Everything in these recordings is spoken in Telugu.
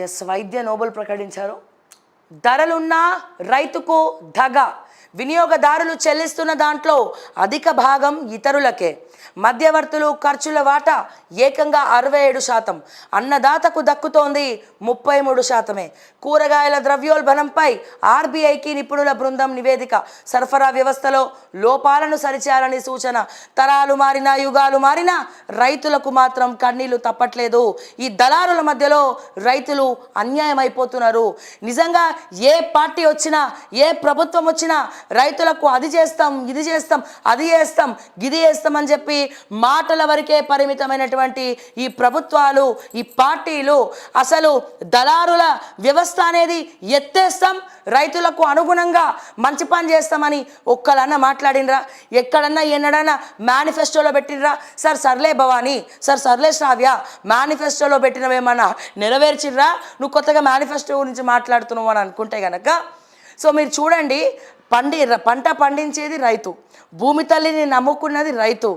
ఎస్, వైద్య నోబెల్ ప్రకటించారు. ధరలున్న రైతుకు దగ, వినియోగదారులు చెల్లిస్తున్న దాంట్లో అధిక భాగం ఇతరులకే, మధ్యవర్తులు ఖర్చుల వాటా ఏకంగా 67%, అన్నదాతకు దక్కుతోంది 33%. కూరగాయల ద్రవ్యోల్బణంపై ఆర్బీఐకి నిపుణుల బృందం నివేదిక, సరఫరా వ్యవస్థలో లోపాలను సరిచేయాలని సూచన. తరాలు మారినా యుగాలు మారినా రైతులకు మాత్రం కన్నీళ్లు తప్పట్లేదు. ఈ దళారుల మధ్యలో రైతులు అన్యాయం అయిపోతున్నారు. నిజంగా ఏ పార్టీ వచ్చినా, ఏ ప్రభుత్వం వచ్చినా రైతులకు అది చేస్తాం, ఇది చేస్తాం, అది చేస్తాం, గిది చేస్తాం అని చెప్పి మాటల వరకే పరిమితమైనటువంటి ఈ ప్రభుత్వాలు, ఈ పార్టీలు అసలు దళారుల వ్యవస్థ అనేది ఎత్తేస్తాం, రైతులకు అనుగుణంగా మంచి పని చేస్తామని ఒక్కలన్నా మాట్లాడినరా? ఎక్కడన్నా ఎన్నడన్నా మేనిఫెస్టోలో పెట్టినరా? సార్ సర్లే భవానీ, సార్ సర్లే శ్రావ్య, మేనిఫెస్టోలో పెట్టినవేమన్నా నెరవేర్చిర్రా? నువ్వు కొత్తగా మేనిఫెస్టో గురించి మాట్లాడుతున్నావు అని అనుకుంటే కనుక, సో మీరు చూడండి, పంట పండించేది రైతు, భూమి తల్లిని నమ్ముకున్నది రైతు,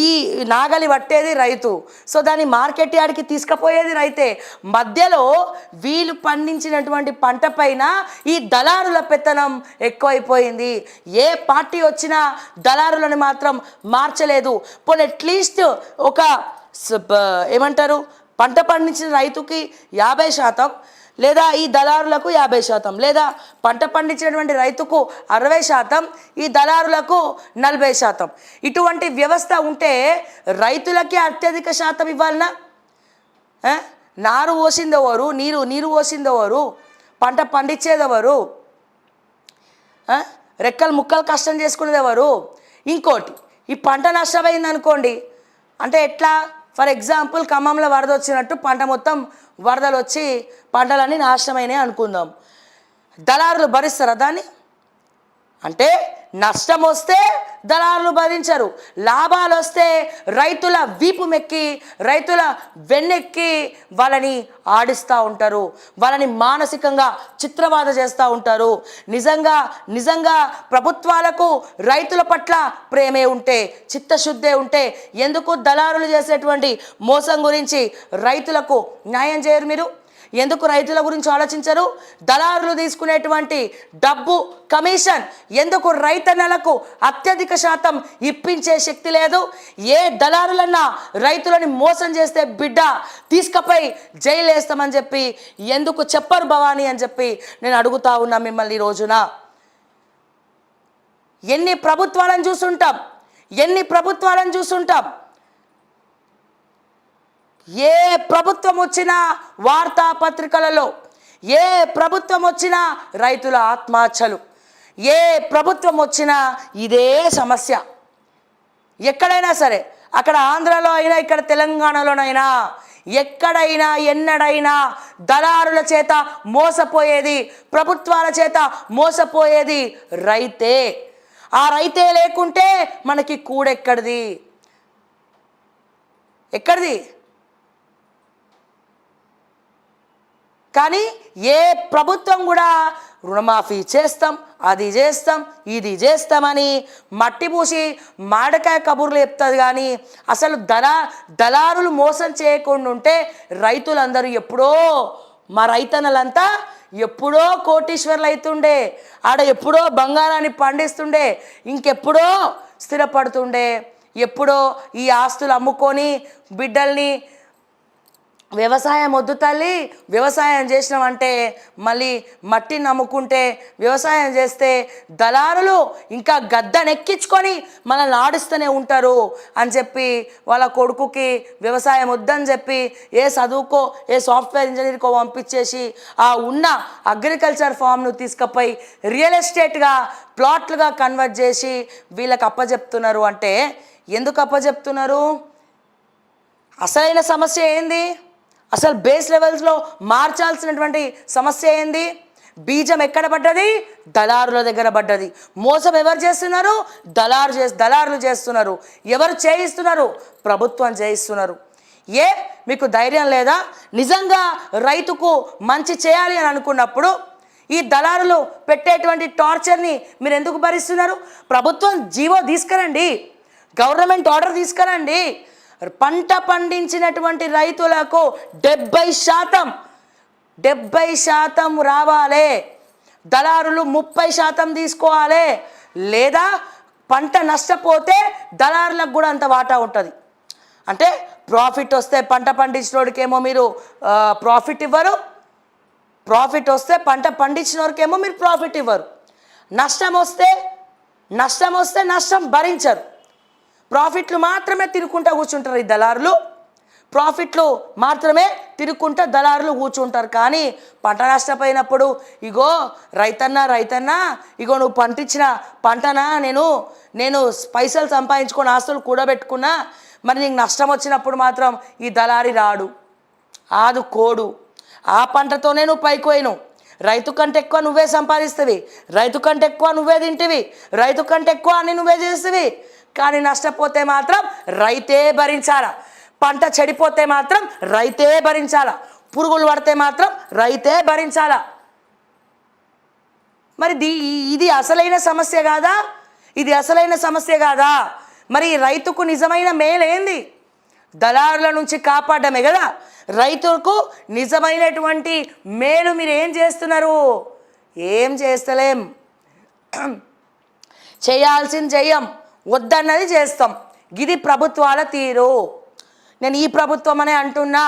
ఈ నాగలి పట్టేది రైతు, సో దాన్ని మార్కెట్ యార్డ్కి తీసుకుపోయేది రైతే. మధ్యలో వీళ్ళు పండించినటువంటి పంట పైన ఈ దళారుల పెత్తనం ఎక్కువైపోయింది. ఏ పార్టీ వచ్చినా దళారులను మాత్రం మార్చలేదు. పోనీ అట్లీస్ట్ ఒక ఏమంటారు, పంట పండించిన రైతుకి 50%, లేదా ఈ దళారులకు 50%, లేదా పంట పండించినటువంటి రైతుకు 60%, ఈ దళారులకు 40%. ఇటువంటి వ్యవస్థ ఉంటే రైతులకే అత్యధిక శాతం ఇవ్వాలనా? నారు పోసిందెవరు? నీరు పోసిందెవరు? పంట పండించేదెవరు? రెక్కలు ముక్కలు కష్టం చేసుకునేది ఎవరు? ఇంకోటి, ఈ పంట నష్టమైంది అనుకోండి, అంటే ఎట్లా? ఫర్ ఎగ్జాంపుల్ ఖమ్మంలో వరద వచ్చినట్టు పంట మొత్తం వరదలు వచ్చి పంటలన్నీ నాశనమైనాయి అనుకుందాం. దళారులు భరిస్తారా దాన్ని? అంటే నష్టం వస్తే దళారులు భరించరు, లాభాలు వస్తే రైతుల వీపు మెక్కి, రైతుల వెన్నెక్కి వాళ్ళని ఆడిస్తూ ఉంటారు, వాళ్ళని మానసికంగా చిత్రబాధ చేస్తూ ఉంటారు. నిజంగా ప్రభుత్వాలకు రైతుల పట్ల ప్రేమే ఉంటే, చిత్తశుద్ధే ఉంటే ఎందుకు దళారులు చేసేటువంటి మోసం గురించి రైతులకు న్యాయం చేయరు? మీరు ఎందుకు రైతుల గురించి ఆలోచించరు? దళారులు తీసుకునేటువంటి డబ్బు, కమిషన్ ఎందుకు రైతన్నలకు అత్యధిక శాతం ఇప్పించే శక్తి లేదు? ఏ దళారులన్నా రైతులని మోసం చేస్తే బిడ్డ తీసుకుపోయి జైలు వేస్తామని చెప్పి ఎందుకు చెప్పరు భవానీ అని చెప్పి నేను అడుగుతా ఉన్నా మిమ్మల్ని. ఈ రోజున ఎన్ని ప్రభుత్వాలను చూస్తుంటాం, ఏ ప్రభుత్వం వచ్చినా వార్తాపత్రికలలో, ఏ ప్రభుత్వం వచ్చినా రైతుల ఆత్మహత్యలు, ఏ ప్రభుత్వం వచ్చినా ఇదే సమస్య. ఎక్కడైనా సరే, అక్కడ ఆంధ్రాలో అయినా, ఇక్కడ తెలంగాణలోనైనా, ఎక్కడైనా ఎన్నడైనా దళారుల చేత మోసపోయేది, ప్రభుత్వాల చేత మోసపోయేది రైతే. ఆ రైతే లేకుంటే మనకి కూడెక్కడిది? కానీ ఏ ప్రభుత్వం కూడా రుణమాఫీ చేస్తాం, అది చేస్తాం, ఇది చేస్తామని మట్టి పూసి మాడకాయ కబుర్లు చెప్తుంది. కానీ అసలు దళారులు మోసం చేయకుండా ఉంటే రైతులందరూ ఎప్పుడో, మా రైతన్నలంతా ఎప్పుడో కోటీశ్వర్లు అవుతుండే, ఆడ ఎప్పుడో బంగారాన్ని పండిస్తుండే, ఇంకెప్పుడో స్థిరపడుతుండే, ఎప్పుడో ఈ ఆస్తులు అమ్ముకొని బిడ్డల్ని వ్యవసాయం వద్దు తల్లి, వ్యవసాయం చేసినామంటే మళ్ళీ మట్టిని నమ్ముకుంటే వ్యవసాయం చేస్తే దళారులు ఇంకా గద్దనెక్కించుకొని మనల్ని ఆడిస్తూనే ఉంటారు అని చెప్పి వాళ్ళ కొడుకుకి వ్యవసాయం వద్దని చెప్పి ఏ చదువుకో, ఏ సాఫ్ట్వేర్ ఇంజనీర్కో పంపించేసి ఆ ఉన్న అగ్రికల్చర్ ఫామ్ను తీసుకుపోయి రియల్ ఎస్టేట్గా, ప్లాట్లుగా కన్వర్ట్ చేసి వీళ్ళకి అప్పచెప్తున్నారు. అంటే ఎందుకు అప్పచెప్తున్నారు? అసలైన సమస్య ఏంది? అసలు బేస్ లెవెల్స్లో మార్చాల్సినటువంటి సమస్య ఏంది? బీజం ఎక్కడ పడ్డది? దళారుల దగ్గర పడ్డది. మోసం ఎవరు చేస్తున్నారు? దళారులు చేస్తున్నారు. ఎవరు చేయిస్తున్నారు? ప్రభుత్వం చేయిస్తున్నారు. మీకు ధైర్యం లేదా? నిజంగా రైతుకు మంచి చేయాలి అని అనుకున్నప్పుడు ఈ దళారులు పెట్టేటువంటి టార్చర్ని మీరు ఎందుకు భరిస్తున్నారు? ప్రభుత్వం జీవో తీసుకురండి, గవర్నమెంట్ ఆర్డర్ తీసుకురండి. పంట పండించినటువంటి రైతులకు 70% 70% రావాలి, దళారులు 30% తీసుకోవాలి, లేదా పంట నష్టపోతే దళారులకు కూడా అంత వాటా ఉంటుంది. అంటే ప్రాఫిట్ వస్తే పంట పండించినోడికేమో మీరు ప్రాఫిట్ ఇవ్వరు, ప్రాఫిట్ వస్తే పంట పండించినోడికేమో మీరు ప్రాఫిట్ ఇవ్వరు, నష్టం వస్తే నష్టం భరించరు, ప్రాఫిట్లు మాత్రమే తిరుక్కుంటూ కూర్చుంటారు ఈ దళారులు, ప్రాఫిట్లు మాత్రమే తిరుక్కుంటూ దళారులు కూర్చుంటారు. కానీ పంట నష్టపోయినప్పుడు ఇగో రైతన్నా ఇగో నువ్వు పండించిన పంటనా నేను పైసలు సంపాదించుకొని ఆస్తులు కూడబెట్టుకున్నా, మరి నీకు నష్టం వచ్చినప్పుడు మాత్రం ఈ దళారి రాడు, ఆదుకోడు. ఆ పంటతోనే నువ్వు పైకోయిను, రైతు కంటే ఎక్కువ నువ్వే సంపాదిస్తవి, రైతు కంటే ఎక్కువ నువ్వే తింటివి, రైతు కంటే ఎక్కువ అన్ని నువ్వే చేస్తవి. కానీ నష్టపోతే మాత్రం రైతే భరించాలా, పంట చెడిపోతే మాత్రం రైతే భరించాలా, పురుగులు పడితే మాత్రం రైతే భరించాలా. మరి ఇది అసలైన సమస్య కాదా? ఇది అసలైన సమస్య కాదా? మరి రైతుకు నిజమైన మేలేంది? దళారుల నుంచి కాపాడమే కదా. రైతులకు నిజమైనటువంటి మేలు మీరు ఏం చేస్తున్నారు? ఏం చేస్తలేం. చేయాల్సింది చెయ్యం, వద్దన్నది చేస్తాం. ఇది ప్రభుత్వాల తీరు. నేను ఈ ప్రభుత్వం అనే అంటున్నా,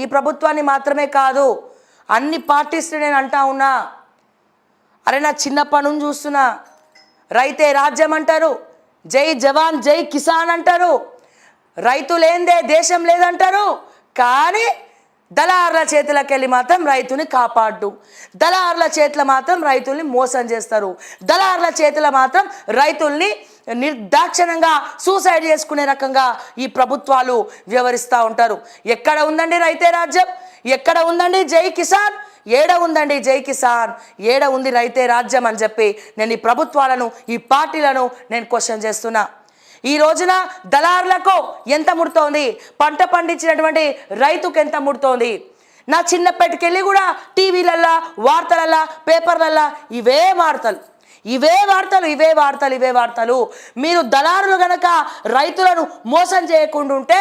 ఈ ప్రభుత్వాన్ని మాత్రమే కాదు, అన్ని పార్టీస్ని నేను అంటా ఉన్నా. అరే నా చిన్నప్పటి నుంచి చూస్తున్నా, రైతే రాజ్యం అంటారు, జై జవాన్ జై కిసాన్ అంటారు, రైతు లేనిదే దేశం లేదంటారు. కానీ దళారుల చేతులకు వెళ్ళి మాత్రం రైతుని కాపాడు, దళారుల చేతుల మాత్రం రైతుల్ని మోసం చేస్తారు, దళారుల చేతుల మాత్రం రైతుల్ని నిర్దాక్షిణ్యంగా సూసైడ్ చేసుకునే రకంగా ఈ ప్రభుత్వాలు వ్యవహరిస్తూ ఉంటారు. ఎక్కడ ఉందండి రైతే రాజ్యం? ఎక్కడ ఉందండి జై కిసాన్? ఏడ ఉందండి జై కిసాన్? ఏడ ఉంది రైతే రాజ్యం అని చెప్పి నేను ఈ ప్రభుత్వాలను, ఈ పార్టీలను నేను క్వశ్చన్ చేస్తున్నా. ఈ రోజున దళారులకు ఎంత ముడుతోంది, పంట పండించినటువంటి రైతుకు ఎంత ముడుతోంది? నా చిన్నప్పటికెళ్ళి కూడా టీవీలల్లా, వార్తలల్లా, పేపర్లల్లా ఇవే వార్తలు. మీరు దళారులు గనక రైతులను మోసం చేయకుండా ఉంటే,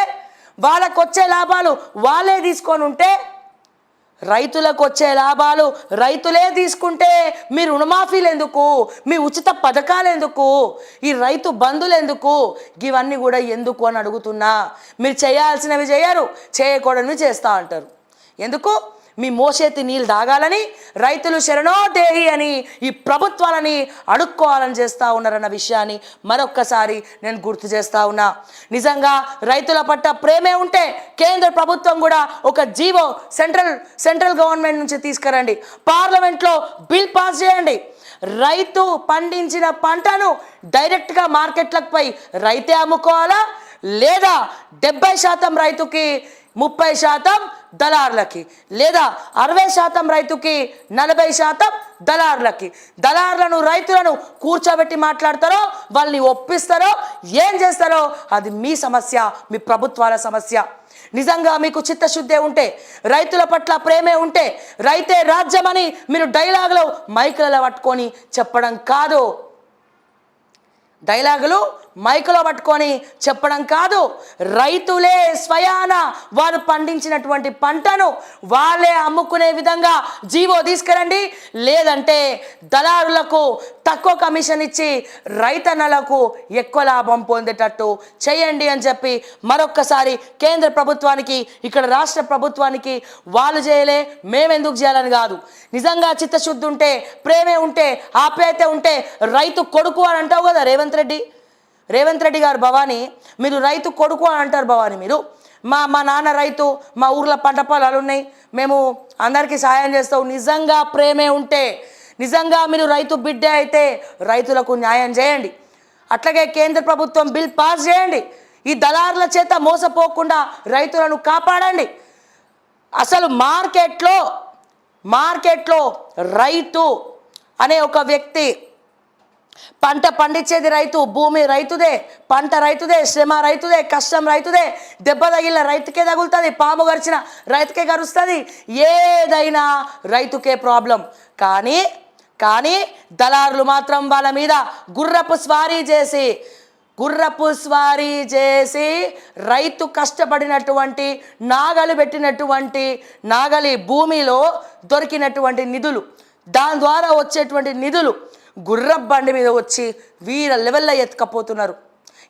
వాళ్ళకు వచ్చే లాభాలు వాళ్ళే తీసుకొని ఉంటే, రైతులకు వచ్చే లాభాలు రైతులే తీసుకుంటే మీ రుణమాఫీలు ఎందుకు, మీ ఉచిత పథకాలు ఎందుకు, ఈ రైతు బంధులు ఎందుకు, ఇవన్నీ కూడా ఎందుకు అని అడుగుతున్నా. మీరు చేయాల్సినవి చేయరు, చేయకూడనివి చేస్తూ అంటారు. ఎందుకు? మీ మోసేతి నీళ్ళు తాగాలని, రైతులు శరణోదేహి అని ఈ ప్రభుత్వాలని అడుక్కోవాలని చేస్తూ ఉన్నారన్న విషయాన్ని మరొక్కసారి నేను గుర్తు చేస్తూ ఉన్నా. నిజంగా రైతుల పట్ల ప్రేమే ఉంటే కేంద్ర ప్రభుత్వం కూడా ఒక జీవో సెంట్రల్ గవర్నమెంట్ నుంచి తీసుకురండి, పార్లమెంట్లో బిల్ పాస్ చేయండి. రైతు పండించిన పంటను డైరెక్ట్గా మార్కెట్లకు పోయి రైతే అమ్ముకోవాలా, లేదా 70% రైతుకి, 30% దళారులకి, లేదా 60% రైతుకి, 40% దళారులకి. దళారులను రైతులను కూర్చోబెట్టి మాట్లాడతారో, వాళ్ళని ఒప్పిస్తారో, ఏం చేస్తారో అది మీ సమస్య, మీ ప్రభుత్వాల సమస్య. నిజంగా మీకు చిత్తశుద్ధే ఉంటే, రైతుల పట్ల ప్రేమే ఉంటే, రైతే రాజ్యమని మీరు డైలాగులు మైకులలో పట్టుకొని చెప్పడం కాదు, డైలాగులు మైకులో పట్టుకొని చెప్పడం కాదు, రైతులే స్వయాన వారు పండించినటువంటి పంటను వాళ్ళే అమ్ముకునే విధంగా జీవో తీసుకురండి. లేదంటే దళారులకు తక్కువ కమిషన్ ఇచ్చి రైతన్నలకు ఎక్కువ లాభం పొందేటట్టు చేయండి అని చెప్పి మరొక్కసారి కేంద్ర ప్రభుత్వానికి, ఇక్కడ రాష్ట్ర ప్రభుత్వానికి, వాళ్ళు చేయలే మేమెందుకు చేయాలని కాదు, నిజంగా చిత్తశుద్ధి ఉంటే, ప్రేమే ఉంటే, ఆప్యాయత ఉంటే, రైతు కొడుకు అని అంటావు కదా రేవంత్ రెడ్డి గారు. భవానీ, మీరు రైతు కొడుకు అని అంటారు భవానీ. మీరు మా నాన్న రైతు, మా ఊర్లో పంట పొలాలు ఉన్నాయి, మేము అందరికీ సహాయం చేస్తాం. నిజంగా ప్రేమే ఉంటే, నిజంగా మీరు రైతు బిడ్డ అయితే రైతులకు న్యాయం చేయండి. అట్లాగే కేంద్ర ప్రభుత్వం బిల్ పాస్ చేయండి. ఈ దళారుల చేత మోసపోకుండా రైతులను కాపాడండి. అసలు మార్కెట్లో రైతు అనే ఒక వ్యక్తి, పంట పండించేది రైతు, భూమి రైతుదే, పంట రైతుదే, శ్రమ రైతుదే, కష్టం రైతుదే, దెబ్బ తగిలిన రైతుకే తగులుతుంది, పాము గరిచిన రైతుకే గరుస్తుంది, ఏదైనా రైతుకే ప్రాబ్లం. కానీ దళారులు మాత్రం వాళ్ళ మీద గుర్రపు స్వారీ చేసి గుర్రపు స్వారీ చేసి రైతు కష్టపడినటువంటి నాగలి పెట్టినటువంటి నాగలి భూమిలో దొరికినటువంటి నిధులు, దాని ద్వారా వచ్చేటువంటి నిధులు గుర్రపు బండి మీద వచ్చి వీర లెవెల్లో ఎత్తుకపోతున్నారు.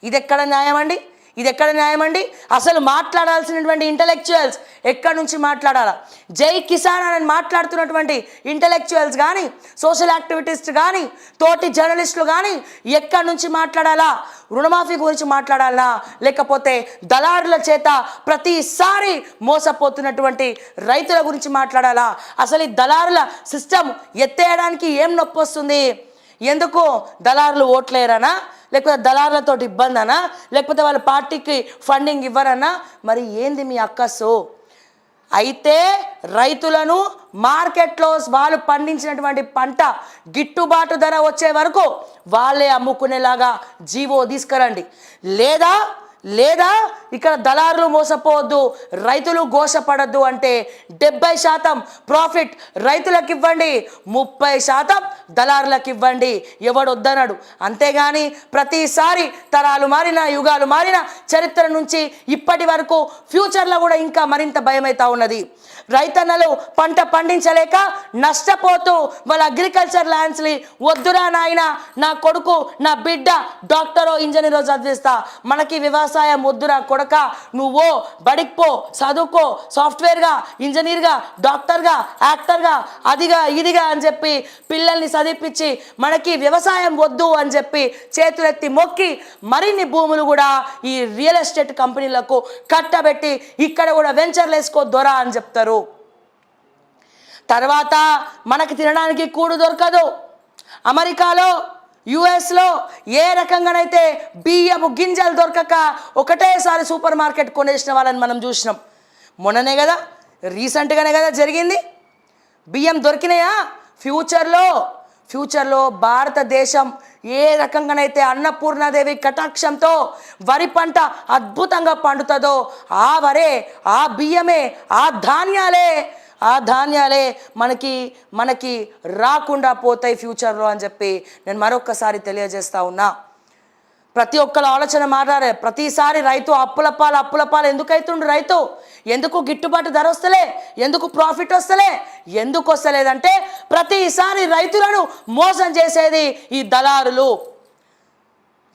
ఇది ఎక్కడ న్యాయం అండి? ఇది ఎక్కడ న్యాయం అండి? అసలు మాట్లాడాల్సినటువంటి ఇంటలెక్చువల్స్ ఎక్కడి నుంచి మాట్లాడాలా? జై కిసాన్ అని మాట్లాడుతున్నటువంటి ఇంటలెక్చువల్స్ కానీ, సోషల్ యాక్టివిటిస్ట్ కానీ, తోటి జర్నలిస్టులు కానీ ఎక్కడి నుంచి మాట్లాడాలా? రుణమాఫీ గురించి మాట్లాడాలా, లేకపోతే దళారుల చేత ప్రతిసారి మోసపోతున్నటువంటి రైతుల గురించి మాట్లాడాలా? అసలు ఈ దళారుల సిస్టమ్ ఎత్తేయడానికి ఏం నొప్పి వస్తుంది? ఎందుకు? దళారులు ఓట్లేరనా, లేకపోతే దళారులతో ఇబ్బంది అనా, లేకపోతే వాళ్ళ పార్టీకి ఫండింగ్ ఇవ్వరన్నా? మరి ఏంది మీ అక్కసు? అయితే రైతులను మార్కెట్లో వాళ్ళు పండించినటువంటి పంట గిట్టుబాటు ధర వచ్చే వరకు వాళ్ళే అమ్ముకునేలాగా జీవో తీసుకురండి. లేదా ఇక్కడ దళారులు మోసపోవద్దు, రైతులు ఘోషపడద్దు అంటే 70% ప్రాఫిట్ రైతులకు ఇవ్వండి, 30% దళారులకు ఇవ్వండి. ఎవడొద్దనడు. అంతేగాని ప్రతిసారి తరాలు మారిన, యుగాలు మారిన, చరిత్ర నుంచి ఇప్పటి వరకు ఫ్యూచర్లో కూడా ఇంకా మరింత భయమవుతా ఉన్నది. రైతన్నలు పంట పండించలేక నష్టపోతూ వాళ్ళ అగ్రికల్చర్ ల్యాండ్స్ని వద్దురా నాయన, నా కొడుకు నా బిడ్డ డాక్టరో ఇంజనీరో చదివిస్తా, మనకి వ్యవసాయం వద్దురా కొడక, నువ్వు బడికి పో, చదువుకో, సాఫ్ట్వేర్గా, ఇంజనీర్గా, డాక్టర్గా, యాక్టర్గా, అదిగా ఇదిగా అని చెప్పి పిల్లల్ని చదివిపించి మనకి వ్యవసాయం వద్దు అని చెప్పి చేతులెత్తి మొక్కి మరిన్ని భూములు కూడా ఈ రియల్ ఎస్టేట్ కంపెనీలకు కట్టబెట్టి ఇక్కడ కూడా వెంచర్లు వేసుకో దొరా అని చెప్తారు. తర్వాత మనకి తినడానికి కూడు దొరకదు. అమెరికాలో, యుఎస్లో ఏ రకంగానైతే బియ్యపు గింజలు దొరకక ఒకటేసారి సూపర్ మార్కెట్ కొనేసిన వాళ్ళని మనం చూసినాం. మొన్ననే కదా, రీసెంట్గానే కదా జరిగింది. బియ్యం దొరికినాయా? ఫ్యూచర్లో భారతదేశం ఏ రకంగానైతే అన్నపూర్ణాదేవి కటాక్షంతో వరి పంట అద్భుతంగా పండుతుందో ఆ వరే, ఆ బియ్యమే, ఆ ధాన్యాలే మనకి రాకుండా పోతాయి ఫ్యూచర్లో అని చెప్పి నేను మరొక్కసారి తెలియజేస్తా ఉన్నా. ప్రతి ఒక్కరు ఆలోచన మాట్లాడే ప్రతిసారి రైతు అప్పుల పాలు ఎందుకు అవుతుండు? రైతు ఎందుకు గిట్టుబాటు ధర వస్తలే? ఎందుకు ప్రాఫిట్ వస్తలే? ఎందుకు వస్తలేదంటే ప్రతిసారి రైతులను మోసం చేసేది ఈ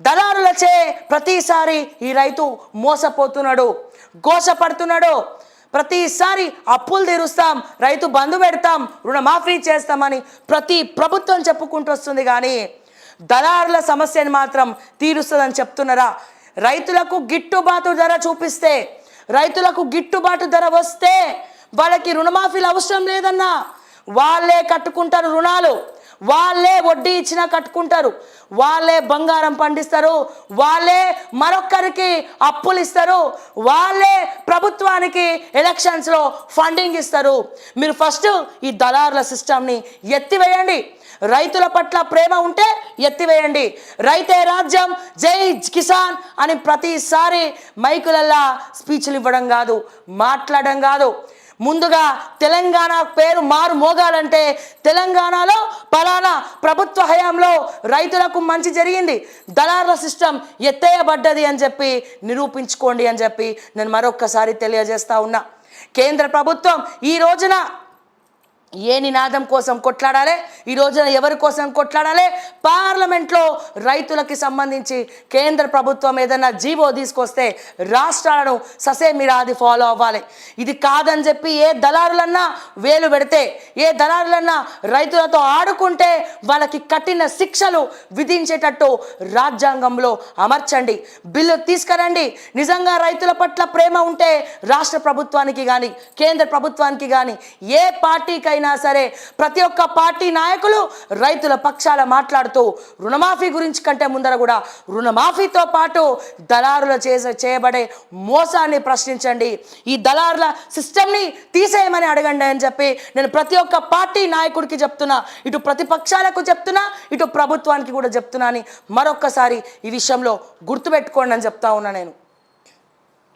దళారులచే ప్రతిసారి ఈ రైతు మోసపోతున్నాడు, ఘోషపడుతున్నాడు. ప్రతిసారి అప్పులు తీరుస్తాం, రైతు బంధు పెడతాం, రుణమాఫీ చేస్తామని ప్రతి ప్రభుత్వం చెప్పుకుంటూ వస్తుంది. కానీ దళారుల సమస్యను మాత్రం తీరుస్తుందని చెప్తున్నారా? రైతులకు గిట్టుబాటు ధర చూపిస్తే, రైతులకు గిట్టుబాటు ధర వస్తే వాళ్ళకి రుణమాఫీలు అవసరం లేదన్నా. వాళ్ళే కట్టుకుంటారు రుణాలు, వాళ్ళే వడ్డీ ఇచ్చినా కట్టుకుంటారు, వాళ్ళే బంగారం పండిస్తారు, వాళ్ళే మరొక్కరికి అప్పులు ఇస్తారు, వాళ్ళే ప్రభుత్వానికి ఎలక్షన్స్లో ఫండింగ్ ఇస్తారు. మీరు ఫస్ట్ ఈ దళారుల సిస్టమ్ని ఎత్తివేయండి. రైతుల పట్ల ప్రేమ ఉంటే ఎత్తివేయండి. రైతే రాజ్యం, జై కిసాన్ అని ప్రతిసారి మైకులల్లా స్పీచ్లు ఇవ్వడం కాదు, మాట్లాడడం కాదు. ముందుగా తెలంగాణ పేరు మారు మోగాలంటే తెలంగాణలో పలానా ప్రభుత్వ హయాంలో రైతులకు మంచి జరిగింది, దళారుల సిస్టమ్ ఎత్తేయబడ్డది అని చెప్పి నిరూపించుకోండి అని చెప్పి నేను మరొక్కసారి తెలియజేస్తా ఉన్నా. కేంద్ర ప్రభుత్వం ఈ రోజున ఏ నినాదం కోసం కొట్లాడాలి? ఈ రోజున ఎవరి కోసం కొట్లాడాలి? పార్లమెంట్లో రైతులకి సంబంధించి కేంద్ర ప్రభుత్వం ఏదైనా జీవో తీసుకొస్తే రాష్ట్రాలను ససేమిరాది ఫాలో అవ్వాలి. ఇది కాదని చెప్పి ఏ దళారులన్నా వేలు పెడితే, ఏ దళారులన్నా రైతులతో ఆడుకుంటే వాళ్ళకి కఠిన శిక్షలు విధించేటట్టు రాజ్యాంగంలో అమర్చండి, బిల్లు తీసుకురండి. నిజంగా రైతుల పట్ల ప్రేమ ఉంటే రాష్ట్ర ప్రభుత్వానికి కానీ కేంద్ర ప్రభుత్వానికి కానీ ఏ పార్టీకైనా సరే ప్రతి ఒక్క పార్టీ నాయకులు రైతుల పక్షాల మాట్లాడుతూ రుణమాఫీ గురించి కంటే ముందర కూడా రుణమాఫీతో పాటు దళారుల చేయబడే మోసాన్ని ప్రశ్నించండి. ఈ దళారుల సిస్టమ్ని తీసేయమని అడగండి అని చెప్పి నేను ప్రతి ఒక్క పార్టీ నాయకుడికి చెప్తున్నా, ఇటు ప్రతిపక్షాలకు చెప్తున్నా, ఇటు ప్రభుత్వానికి కూడా చెప్తున్నా అని మరొక్కసారి ఈ విషయంలో గుర్తుపెట్టుకోండి అని చెప్తా ఉన్నా నేను.